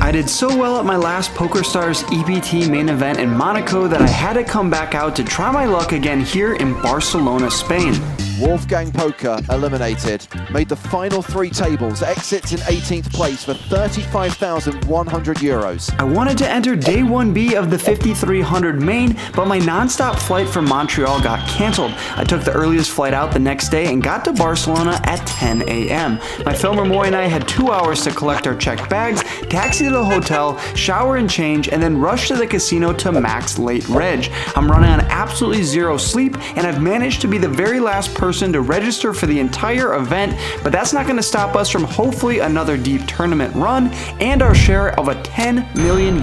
I did so well at my last PokerStars EPT main event in Monaco that I had to come back out to try my luck again here in Barcelona, Spain. Wolfgang Poker eliminated, made the final 3 tables, exits in 18th place for €35,100. I wanted to enter day 1B of the 5300 main, but my non-stop flight from Montreal got cancelled. I took the earliest flight out the next day and got to Barcelona at 10 a.m. My filmer Moy and I had 2 hours to collect our checked bags, taxi to the hotel, shower and change, and then rush to the casino to max late reg. I'm running on absolutely zero sleep, and I've managed to be the very last person to register for the entire event, but that's not going to stop us from hopefully another deep tournament run and our share of a €10 million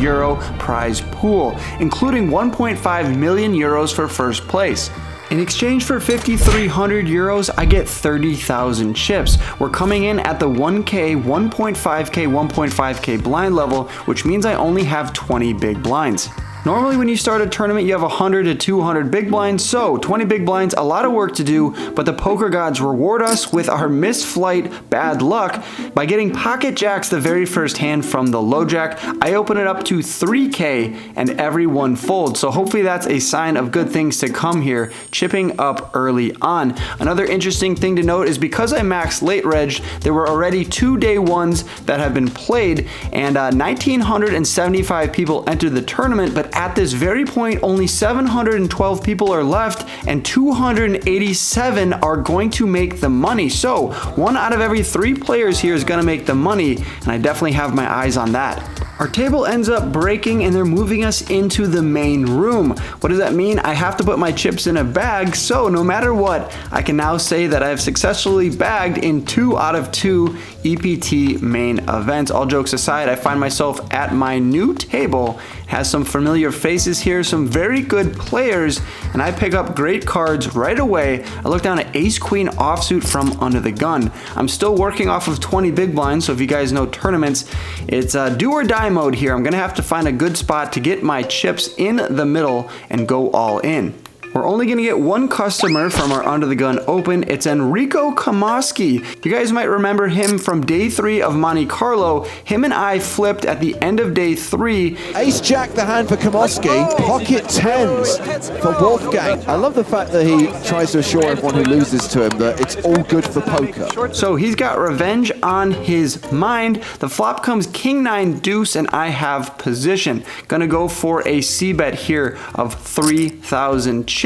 prize pool, including €1.5 million for first place. In exchange for €5,300, I get 30,000 chips. We're coming in at the 1K, 1.5K, 1.5K blind level, which means I only have 20 big blinds. Normally when you start a tournament you have 100 to 200 big blinds, so 20 big blinds, a lot of work to do, but the poker gods reward us with our missed flight bad luck by getting pocket jacks the very first hand from the low jack. I open it up to 3K and everyone folds, so hopefully that's a sign of good things to come here, chipping up early on. Another interesting thing to note is because I maxed late reg, there were already 2 day ones that have been played, and 1,975 people entered the tournament, but at this very point, only 712 people are left and 287 are going to make the money. So 1 out of every 3 players here is going to make the money, and I definitely have my eyes on that. Our table ends up breaking and they're moving us into the main room. What does that mean? I have to put my chips in a bag, so no matter what, I can now say that I have successfully bagged in 2 out of 2 EPT main events. All jokes aside, I find myself at my new table. It has some familiar faces here, some very good players, and I pick up great cards right away. I look down at Ace Queen offsuit from under the gun. I'm still working off of 20 big blinds, so if you guys know tournaments, it's do or die mode here. I'm gonna have to find a good spot to get my chips in the middle and go all in. We're only gonna get 1 customer from our under the gun open. It's Enrico Kamoski. You guys might remember him from day 3 of Monte Carlo. Him and I flipped at the end of day 3. Ace Jack the hand for Kamoski, pocket 10s for Wolfgang. I love the fact that he tries to assure everyone who loses to him that it's all good for poker. So he's got revenge on his mind. The flop comes King 9 deuce and I have position. Gonna go for a C bet here of 3,000 chips.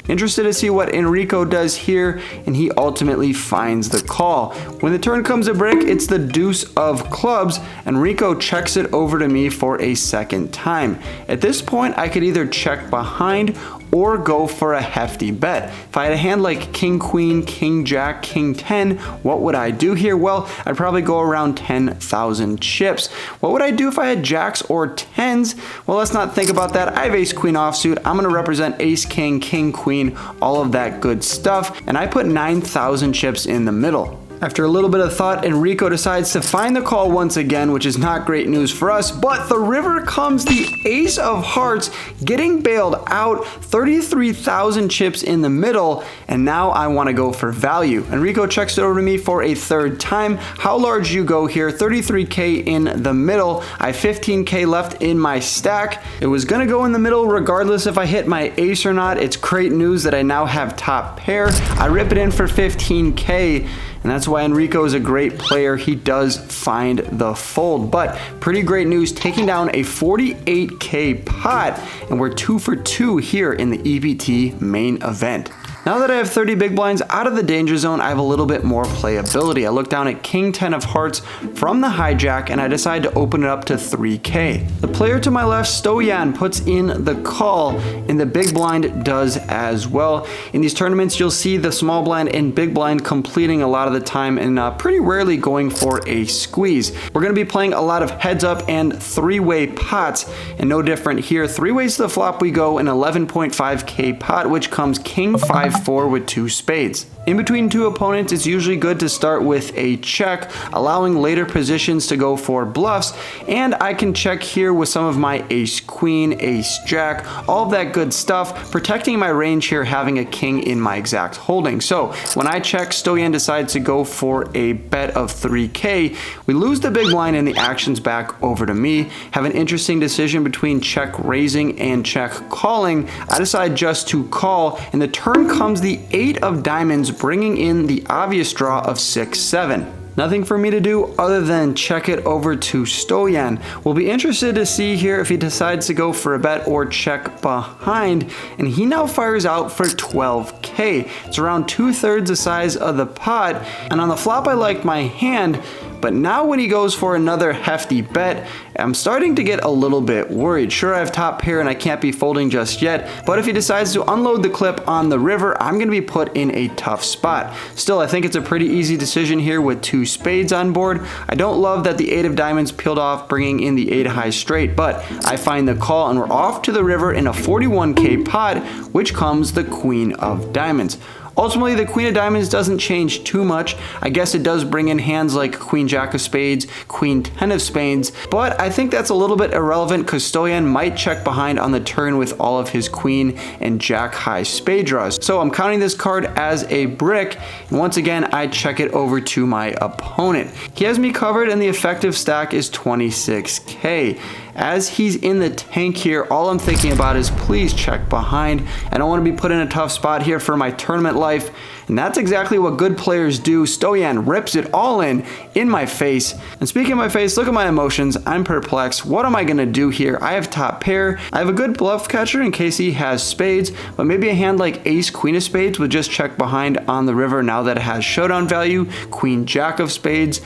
Interested to see what Enrico does here, and he ultimately finds the call. When the turn comes a brick, it's the deuce of clubs. Enrico checks it over to me for a second time. At this point, I could either check behind or go for a hefty bet. If I had a hand like King Queen, King Jack, King 10, what would I do here? Well, I'd probably go around 10,000 chips. What would I do if I had jacks or 10s? Well, let's not think about that. I have Ace Queen offsuit. I'm gonna represent Ace King, King Queen, all of that good stuff, and I put 9,000 chips in the middle. After a little bit of thought, Enrico decides to find the call once again, which is not great news for us, but the river comes the Ace of Hearts, getting bailed out, 33,000 chips in the middle, and now I want to go for value. Enrico checks it over to me for a 3rd time. How large you go here? 33K in the middle. I have 15K left in my stack. It was gonna go in the middle regardless if I hit my ace or not. It's great news that I now have top pair. I rip it in for 15K. And that's why Enrico is a great player. He does find the fold, but pretty great news, taking down a 48K pot, and we're 2 for 2 here in the EPT main event. Now that I have 30 big blinds out of the danger zone, I have a little bit more playability. I look down at King 10 of hearts from the hijack and I decide to open it up to 3K. The player to my left, Stoyan, puts in the call and the big blind does as well. In these tournaments, you'll see the small blind and big blind completing a lot of the time and pretty rarely going for a squeeze. We're gonna be playing a lot of heads up and 3-way pots, and no different here. 3 ways to the flop we go, an 11.5K pot, which comes King 5 9-4 with 2 spades. In between 2 opponents, it's usually good to start with a check, allowing later positions to go for bluffs, and I can check here with some of my ace queen, ace jack, all of that good stuff, protecting my range here, having a king in my exact holding. So when I check, Stoyan decides to go for a bet of 3K. We lose the big blind and the action's back over to me. Have an interesting decision between check raising and check calling. I decide just to call, and the turn comes the 8 of diamonds, bringing in the obvious draw of 6-7. Nothing for me to do other than check it over to Stoyan. We'll be interested to see here if he decides to go for a bet or check behind, and he now fires out for 12K. It's around 2/3 the size of the pot, and on the flop I like my hand, but now when he goes for another hefty bet, I'm starting to get a little bit worried. Sure, I have top pair and I can't be folding just yet, but if he decides to unload the clip on the river, I'm gonna be put in a tough spot. Still, I think it's a pretty easy decision here with 2 spades on board. I don't love that the 8 of diamonds peeled off, bringing in the 8 high straight, but I find the call and we're off to the river in a 41K pot, which comes the queen of diamonds. Ultimately, the queen of diamonds doesn't change too much. I guess it does bring in hands like queen jack of spades, queen 10 of spades, but I think that's a little bit irrelevant because Stoyan might check behind on the turn with all of his queen and jack high spade draws. So I'm counting this card as a brick, and once again, I check it over to my opponent. He has me covered and the effective stack is 26K. As he's in the tank here, all I'm thinking about is please check behind. I don't want to be put in a tough spot here for my tournament life, and that's exactly what good players do. Stoyan rips it all in my face. And speaking of my face, look at my emotions. I'm perplexed. What am I going to do here? I have top pair. I have a good bluff catcher in case he has spades, but maybe a hand like ace queen of spades would just check behind on the river now that it has showdown value. Queen jack of spades.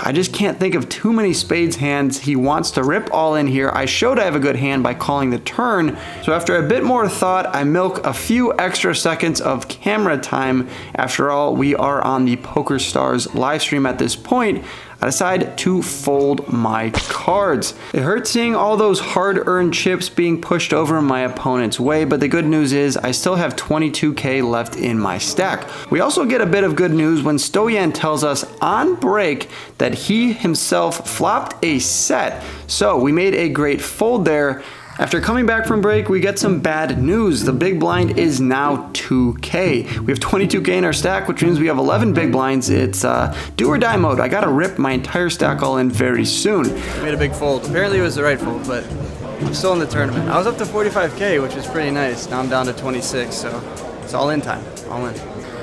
I just can't think of too many spades hands he wants to rip all in here. I showed I have a good hand by calling the turn, so after a bit more thought, I milk a few extra seconds of camera time. After all, we are on the Poker Stars live stream at this point. I decide to fold my cards. It hurts seeing all those hard-earned chips being pushed over my opponent's way, but the good news is I still have 22K left in my stack. We also get a bit of good news when Stoyan tells us on break that he himself flopped a set. So we made a great fold there. After coming back from break, we get some bad news. The big blind is now 2K. We have 22K in our stack, which means we have 11 big blinds. It's do or die mode. I gotta rip my entire stack all in very soon. I made a big fold. Apparently it was the right fold, but I'm still in the tournament. I was up to 45K, which is pretty nice. Now I'm down to 26, so it's all in time, all in.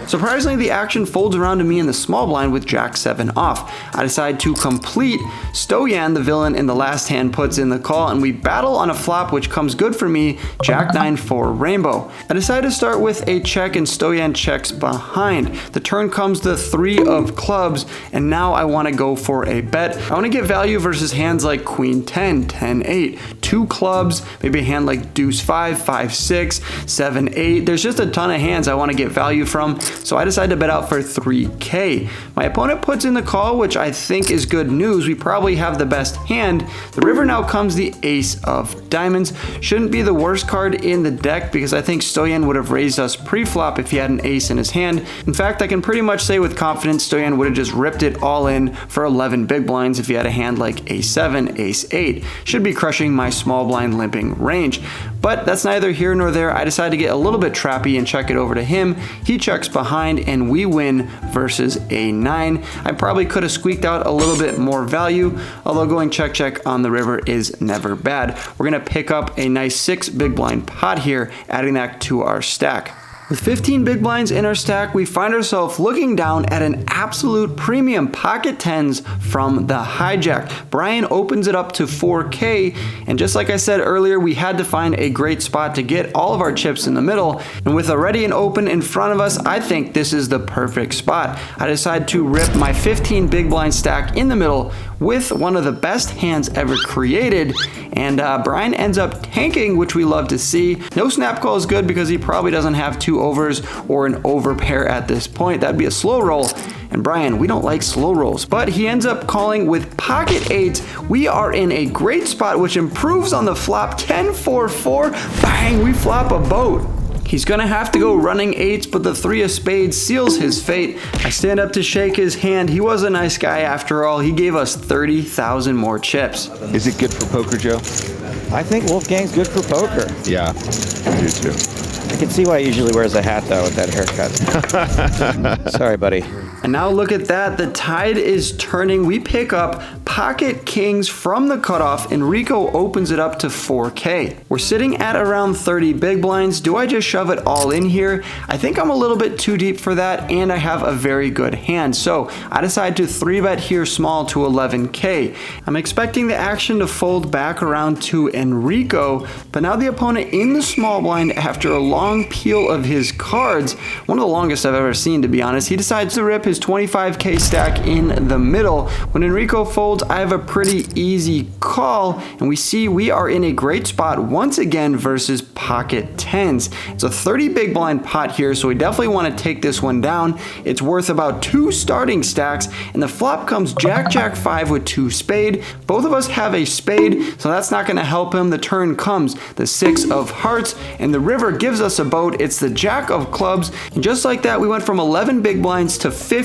Surprisingly, the action folds around to me in the small blind with Jack 7 off. I decide to complete. Stoyan, the villain in the last hand, puts in the call, and we battle on a flop, which comes good for me, Jack 9 for rainbow. I decide to start with a check, and Stoyan checks behind. The turn comes the 3 of clubs, and now I want to go for a bet. I want to get value versus hands like queen 10, 10, 8, 2 clubs, maybe a hand like deuce 5, 5, 6, 7, 8. There's just a ton of hands I want to get value from. So I decide to bet out for 3K. My opponent puts in the call, which I think is good news. We probably have the best hand. The river now comes the ace of diamonds. Shouldn't be the worst card in the deck because I think Stoyan would have raised us pre-flop if he had an ace in his hand. In fact, I can pretty much say with confidence Stoyan would have just ripped it all in for 11 big blinds if he had a hand like ace7, ace8. Should be crushing my small blind limping range. But that's neither here nor there. I decide to get a little bit trappy and check it over to him. He checks behind and we win versus a9. I probably could have squeaked out a little bit more value, although going check check on the river is never bad. We're gonna pick up a nice 6 big blind pot here, adding that to our stack. With 15 big blinds in our stack, we find ourselves looking down at an absolute premium pocket 10s from the hijack. Brian opens it up to 4K, and just like I said earlier, we had to find a great spot to get all of our chips in the middle, and with a ready and open in front of us, I think this is the perfect spot. I decide to rip my 15 big blind stack in the middle with one of the best hands ever created, and Brian ends up tanking, which we love to see. No snap call is good because he probably doesn't have 2 overs or an over pair at this point. That'd be a slow roll, and Brian, we don't like slow rolls, but he ends up calling with pocket 8s. We are in a great spot, which improves on the flop. 10-4-4, bang, we flop a boat. He's gonna have to go running eights, but the 3 of spades seals his fate. I stand up to shake his hand. He was a nice guy after all. He gave us 30,000 more chips. Is it good for poker, Joe? I think Wolfgang's good for poker. Yeah, I do too. I can see why he usually wears a hat, though, with that haircut. Sorry, buddy. And now look at that, the tide is turning. We pick up pocket kings from the cutoff. Enrico opens it up to 4K. We're sitting at around 30 big blinds. Do I just shove it all in here? I think I'm a little bit too deep for that, and I have a very good hand. So I decide to 3-bet here small to 11K. I'm expecting the action to fold back around to Enrico, but now the opponent in the small blind, after a long peel of his cards, one of the longest I've ever seen, to be honest, he decides to rip his 25K stack in the middle. When Enrico folds, I have a pretty easy call, and we see we are in a great spot once again versus pocket tens. It's a 30 big blind pot here, so we definitely want to take this one down. It's worth about 2 starting stacks, and the flop comes Jack, Jack 5 with 2 spade. Both of us have a spade, so that's not going to help him. The turn comes the 6 of hearts, and the river gives us a boat. It's the Jack of clubs, and just like that, we went from 11 big blinds to 50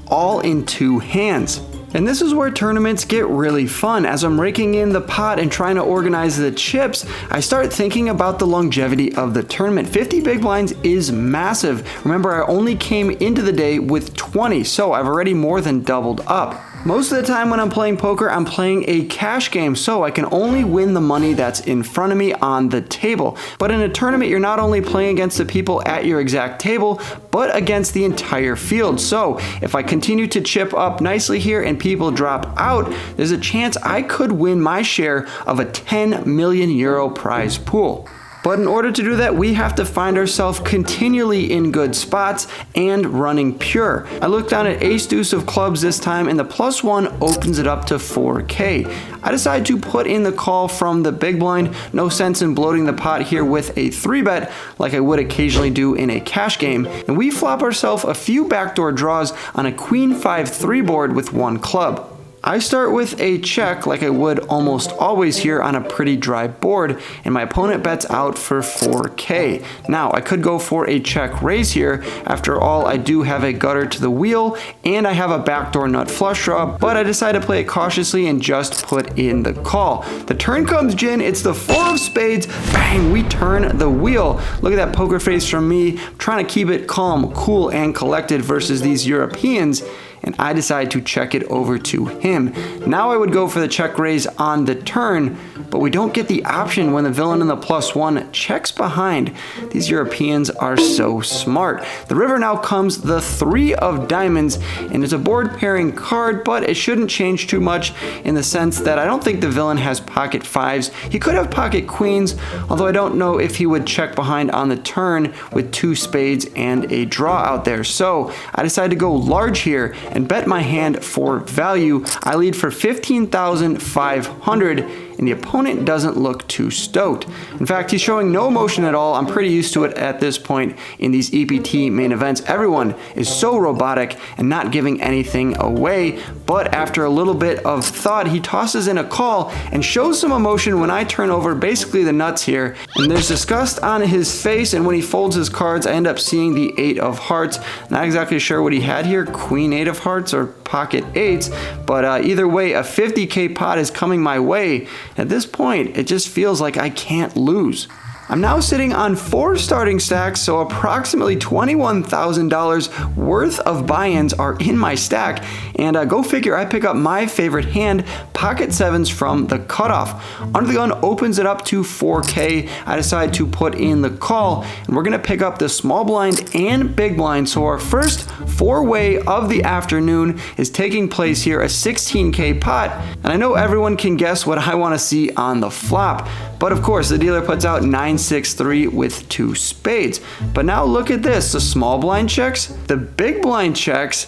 all in 2 hands. And this is where tournaments get really fun. As I'm raking in the pot and trying to organize the chips, I start thinking about the longevity of the tournament. 50 big blinds is massive. Remember, I only came into the day with 20, so I've already more than doubled up. Most of the time when I'm playing poker, I'm playing a cash game, so I can only win the money that's in front of me on the table. But in a tournament, you're not only playing against the people at your exact table, but against the entire field. So if I continue to chip up nicely here and people drop out, there's a chance I could win my share of a 10 million euro prize pool. But in order to do that, we have to find ourselves continually in good spots and running pure. I look down at ace deuce of clubs this time, and the +1 opens it up to 4K. I decide to put in the call from the big blind. No sense in bloating the pot here with a 3-bet like I would occasionally do in a cash game. And we flop ourselves a few backdoor draws on a queen 5-3 board with 1 club. I start with a check like I would almost always here on a pretty dry board, and my opponent bets out for 4K. Now, I could go for a check raise here. After all, I do have a gutter to the wheel, and I have a backdoor nut flush draw, but I decide to play it cautiously and just put in the call. The turn comes gin, it's the 4 of spades, bang, we turn the wheel. Look at that poker face from me, trying to keep it calm, cool, and collected versus these Europeans. And I decide to check it over to him. Now I would go for the check raise on the turn, but we don't get the option when the villain in the +1 checks behind. These Europeans are so smart. The river now comes the 3 of diamonds, and it's a board pairing card, but it shouldn't change too much in the sense that I don't think the villain has pocket 5s. He could have pocket queens, although I don't know if he would check behind on the turn with 2 spades and a draw out there. So I decide to go large here and bet my hand for value. I lead for 15,500, and the opponent doesn't look too stoked. In fact, he's showing no emotion at all. I'm pretty used to it at this point in these EPT main events. Everyone is so robotic and not giving anything away, but after a little bit of thought, he tosses in a call and shows some emotion when I turn over basically the nuts here. And there's disgust on his face, and when he folds his cards, I end up seeing the 8 of hearts. Not exactly sure what he had here, queen 8 of hearts or pocket 8s, but either way, a 50K pot is coming my way. At this point, it just feels like I can't lose. I'm now sitting on 4 starting stacks, so approximately $21,000 worth of buy-ins are in my stack, and go figure, I pick up my favorite hand, pocket 7s from the cutoff. Under the gun opens it up to 4K. I decide to put in the call, and we're gonna pick up the small blind and big blind, so our first 4-way of the afternoon is taking place here, a 16K pot, and I know everyone can guess what I wanna see on the flop, but of course, the dealer puts out 9-6-3 with 2 spades. But now look at this, the small blind checks, the big blind checks,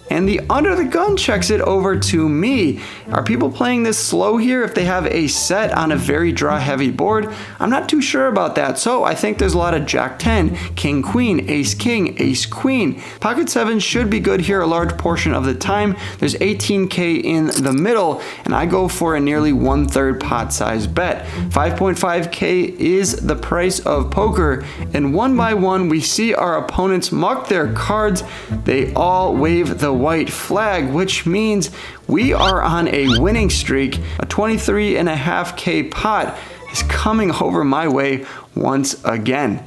and the under the gun checks it over to me. Are people playing this slow here if they have a set on a very draw heavy board? I'm not too sure about that, so I think there's a lot of Jack 10, King Queen, Ace King, Ace Queen. Pocket 7 should be good here a large portion of the time. There's 18K in the middle, and I go for a nearly 1/3 pot size bet. 5.5K is the price of poker, and one by one we see our opponents muck their cards. They all wave the white flag, which means we are on a winning streak. A 23.5K pot is coming over my way once again.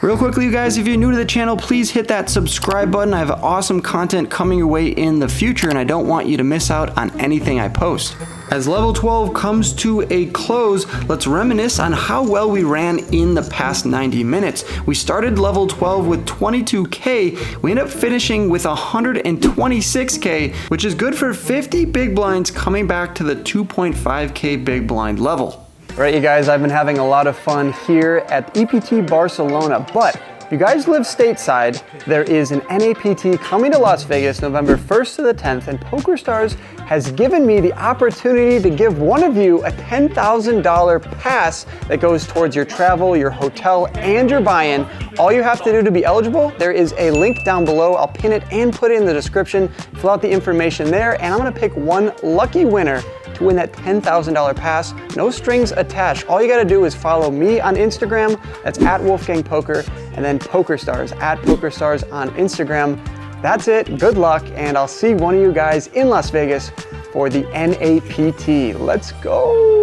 Real quickly, you guys, if you're new to the channel, please hit that subscribe button. I have awesome content coming your way in the future, and I don't want you to miss out on anything I post. As level 12 comes to a close, let's reminisce on how well we ran in the past 90 minutes. We started level 12 with 22K. We ended up finishing with 126K, which is good for 50 big blinds coming back to the 2.5K big blind level. All right, you guys, I've been having a lot of fun here at EPT Barcelona, but if you guys live stateside, there is an NAPT coming to Las Vegas November 1st to the 10th, and PokerStars has given me the opportunity to give one of you a $10,000 pass that goes towards your travel, your hotel, and your buy-in. All you have to do to be eligible, there is a link down below. I'll pin it and put it in the description. Fill out the information there, and I'm gonna pick one lucky winner to win that $10,000 pass. No strings attached. All you gotta do is follow me on Instagram, that's at Wolfgang Poker, and then PokerStars, at PokerStars on Instagram. That's it, good luck, and I'll see one of you guys in Las Vegas for the NAPT. Let's go.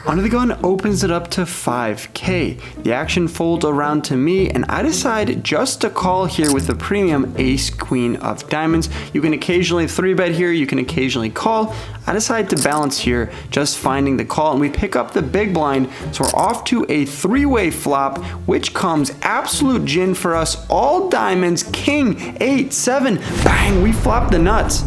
Under the gun opens it up to 5K. The action folds around to me, and I decide just to call here with the premium Ace Queen of Diamonds. You can occasionally 3-bet here, you can occasionally call. I decide to balance here, just finding the call, and we pick up the big blind, so we're off to a 3-way flop, which comes absolute gin for us. All diamonds, king, 8, 7, bang, we flop the nuts.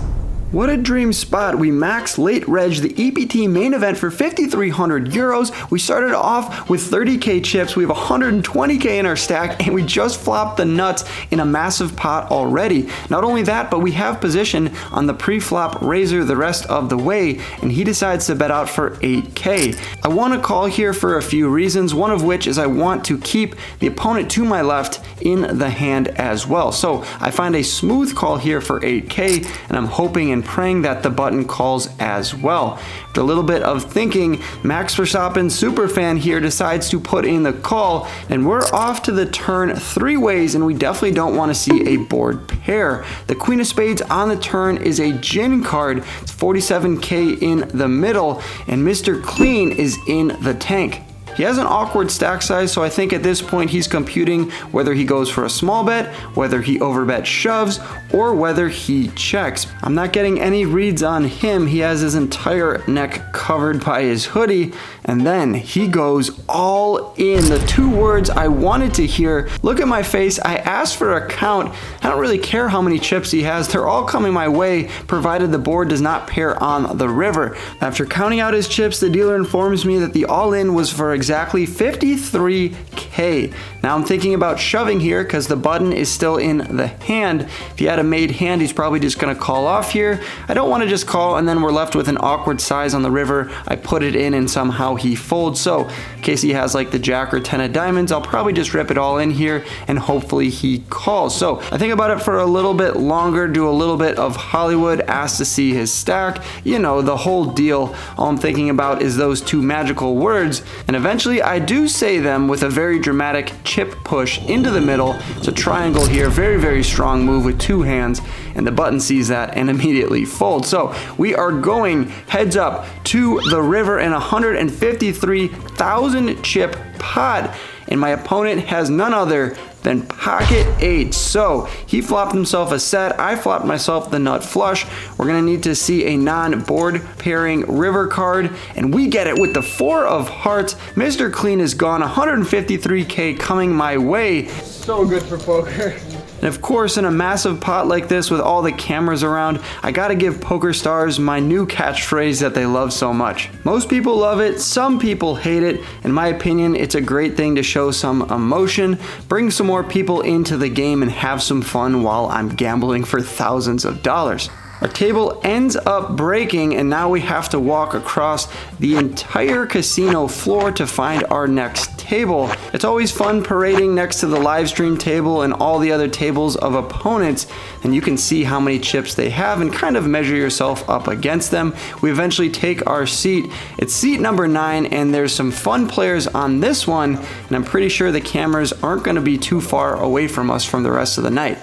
What a dream spot. We max late reg the EPT main event for 5,300 euros. We started off with 30K chips. We have 120K in our stack, and we just flopped the nuts in a massive pot already. Not only that, but we have position on the pre-flop razor the rest of the way, and he decides to bet out for 8K. I want to call here for a few reasons, one of which is I want to keep the opponent to my left in the hand as well. So I find a smooth call here for 8K, and I'm hoping and praying that the button calls as well. After a little bit of thinking, Max Verstappen superfan here decides to put in the call, and we're off to the turn 3 ways, and we definitely don't want to see a board pair. The Queen of Spades on the turn is a gin card. It's 47K in the middle, and Mr. Clean is in the tank. He has an awkward stack size, so I think at this point he's computing whether he goes for a small bet, whether he overbet shoves, or whether he checks. I'm not getting any reads on him. He has his entire neck covered by his hoodie, and then he goes all in. The 2 words I wanted to hear. Look at my face. I asked for a count. I don't really care how many chips he has. They're all coming my way, provided the board does not pair on the river. After counting out his chips, the dealer informs me that the all-in was for exactly 53K. Now I'm thinking about shoving here because the button is still in the hand. If he had a made hand, he's probably just gonna call off here. I don't want to just call and then we're left with an awkward size on the river. I put it in and somehow he folds. So in case he has like the Jack or 10 of diamonds, I'll probably just rip it all in here and hopefully he calls. So I think about it for a little bit longer, do a little bit of Hollywood, ask to see his stack, you know, the whole deal. All I'm thinking about is those 2 magical words, and eventually I do say them with a very dramatic chip push into the middle. It's a triangle here, very, very strong move with 2 hands, and the button sees that and immediately folds. So we are going heads up to the river in 153,000 chip pot, and my opponent has none other than pocket 8. So he flopped himself a set, I flopped myself the nut flush. We're gonna need to see a non-board pairing river card, and we get it with the 4 of hearts. Mr. Clean is gone, 153K coming my way. So good for poker. And of course, in a massive pot like this with all the cameras around, I gotta give poker stars my new catchphrase that they love so much. Most people love it, some people hate it. In my opinion, it's a great thing to show some emotion, bring some more people into the game, and have some fun while I'm gambling for thousands of dollars. Our table ends up breaking, and now we have to walk across the entire casino floor to find our next table. It's always fun parading next to the live stream table and all the other tables of opponents, and you can see how many chips they have and kind of measure yourself up against them. We eventually take our seat. It's seat number 9, and there's some fun players on this one, and I'm pretty sure the cameras aren't going to be too far away from us from the rest of the night.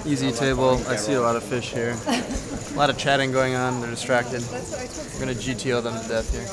Easy table. I see a lot of fish here. A lot of chatting going on. They're distracted. We're going to GTO them to death here.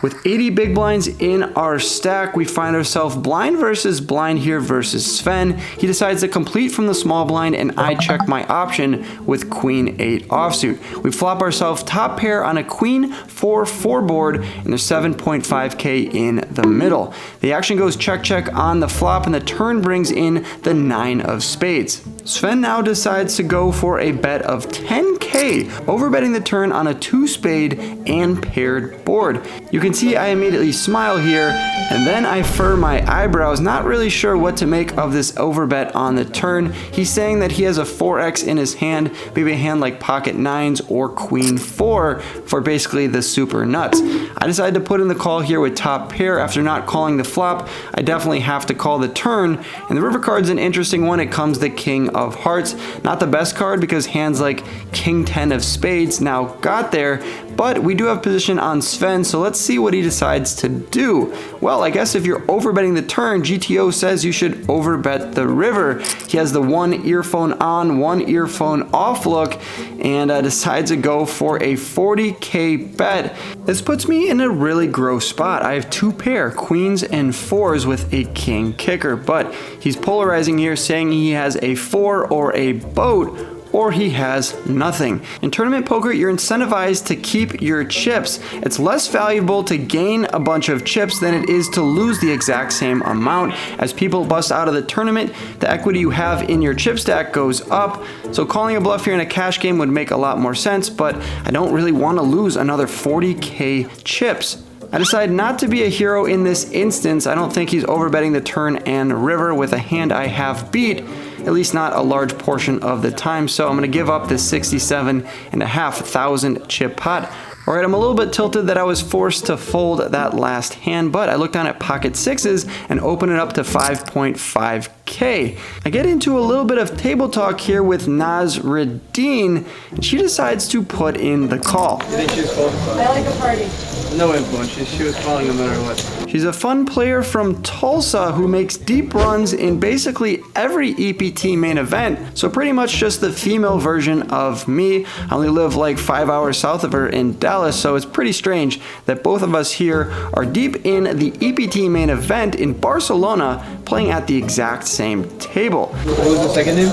With 80 big blinds in our stack, we find ourselves blind versus blind here versus Sven. He decides to complete from the small blind, and I check my option with queen 8 offsuit. We flop ourselves top pair on a queen 4-4 board, and there's 7.5k in the middle. The action goes check check on the flop, and the turn brings in the 9 of spades. Sven now decides to go for a bet of 10k, overbetting the turn on a 2-spade and paired board. You can see I immediately smile here, and then I furr my eyebrows, not really sure what to make of this overbet on the turn. He's saying that he has a 4x in his hand, maybe a hand like pocket 9s or queen 4 for basically the super nuts. I decided to put in the call here with top pair. After not calling the flop, I definitely have to call the turn, and the river card's an interesting one. It comes the king of hearts. Not the best card because hands like king 10 of spades now got there, but we do have position on Sven, so let's see what he decides to do. Well, I guess if you're overbetting the turn, GTO says you should overbet the river. He has the 1 earphone on, 1 earphone off look, and decides to go for a 40k bet. This puts me in a really gross spot. I have 2 pair, queens and 4s with a king kicker, but he's polarizing here, saying he has a 4 or a boat, or he has nothing. In tournament poker, you're incentivized to keep your chips. It's less valuable to gain a bunch of chips than it is to lose the exact same amount. As people bust out of the tournament, the equity you have in your chip stack goes up. So calling a bluff here in a cash game would make a lot more sense, but I don't really want to lose another 40k chips. I decide not to be a hero in this instance. I don't think he's overbetting the turn and river with a hand I have beat, at least not a large portion of the time, so I'm going to give up this 67,500 chip pot. Alright, I'm a little bit tilted that I was forced to fold that last hand, but I look down at pocket 6s and open it up to 5.5k. I get into a little bit of table talk here with Nasreddin, and she decides to put in the call. You think she was folding? I like a party. No influence. She was calling no matter what. She's a fun player from Tulsa who makes deep runs in basically every EPT main event, so pretty much just the female version of me. I only live like 5 hours south of her in Dallas, so it's pretty strange that both of us here are deep in the EPT main event in Barcelona, playing at the exact same table. What was the second name?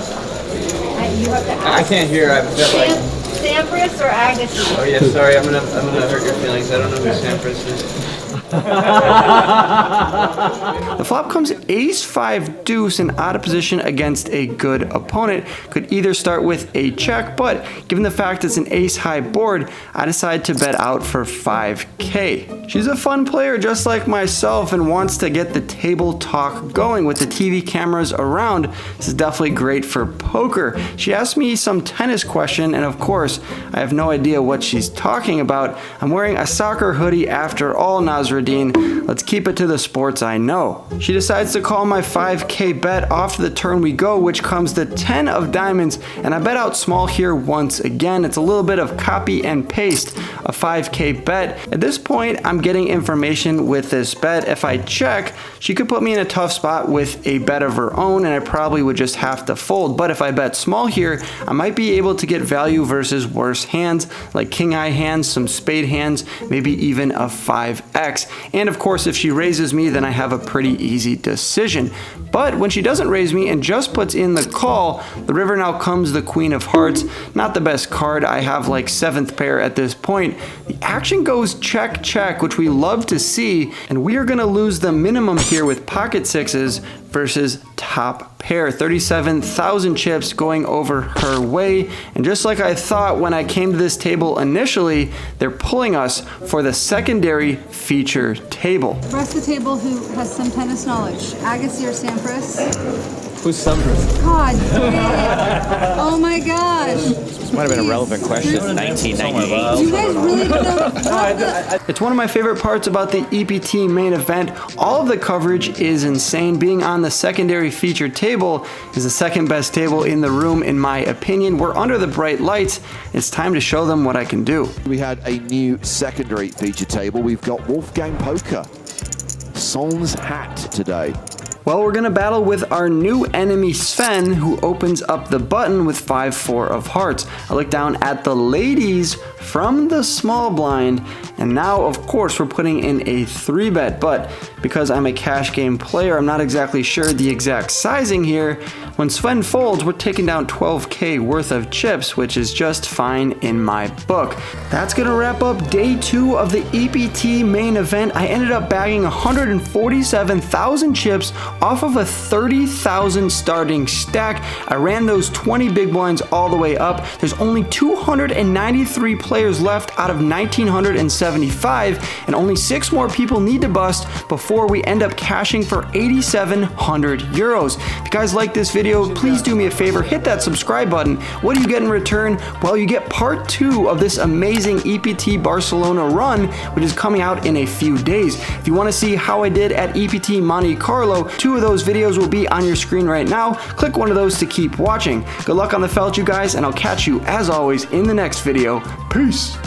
You have to ask. I can't hear. I've got like... Sampras or Agassiz? Oh yeah, sorry. I'm gonna hurt your feelings. I don't know who Sampras is. The flop comes ace-5 deuce, an odd position against a good opponent. Could either start with a check, but given the fact it's an ace-high board, I decide to bet out for 5k. She's a fun player just like myself and wants to get the table talk going with the TV cameras around. This is definitely great for poker. She asked me some tennis question, and of course, I have no idea what she's talking about. I'm wearing a soccer hoodie after all, Nasreddin. Let's keep it to the sports I know. She decides to call my 5k bet. Off the turn we go, which comes the 10 of diamonds, and I bet out small here once again. It's a little bit of copy and paste, a 5k bet. At this point, I'm getting information with this bet. If I check, she could put me in a tough spot with a bet of her own, and I probably would just have to fold. But if I bet small here, I might be able to get value versus worse hands, like king-high hands, some spade hands, maybe even a 5x. And of course, if she raises me, then I have a pretty easy decision. But when she doesn't raise me and just puts in the call, the river now comes the queen of hearts. Not the best card. I have like 7th pair at this point. The action goes check, check, which we love to see. And we are going to lose the minimum here with pocket 6s versus top pair. 37,000 chips going over her way. And just like I thought when I came to this table initially, they're pulling us for the secondary feature table. Rest of the table who has some tennis knowledge. Agassi or Sampras? Who's Sampras? God damn. Oh my gosh. This might have been a relevant question in 1998. You guys really don't know. It's one of my favorite parts about the EPT main event. All of the coverage is insane. Being on the secondary feature table is the second best table in the room, in my opinion. We're under the bright lights. It's time to show them what I can do. We had a new secondary feature table. We've got Wolfgang Poker, Son's Hat today. Well, we're gonna battle with our new enemy Sven, who opens up the button with 5-4 of hearts. I look down at the ladies from the small blind, and now of course we're putting in a 3-bet, but because I'm a cash game player, I'm not exactly sure the exact sizing here. When Sven folds, we're taking down 12K worth of chips, which is just fine in my book. That's gonna wrap up day 2 of the EPT main event. I ended up bagging 147,000 chips off of a 30,000 starting stack. I ran those 20 big blinds all the way up. There's only 293 players left out of 1,975, and only 6 more people need to bust before we end up cashing for 8,700 euros. If you guys like this video, please do me a favor, hit that subscribe button. What do you get in return? Well, you get part 2 of this amazing EPT Barcelona run, which is coming out in a few days. If you want to see how I did at EPT Monte Carlo, 2 of those videos will be on your screen right now. Click one of those to keep watching. Good luck on the felt, you guys, and I'll catch you, as always, in the next video. Peace!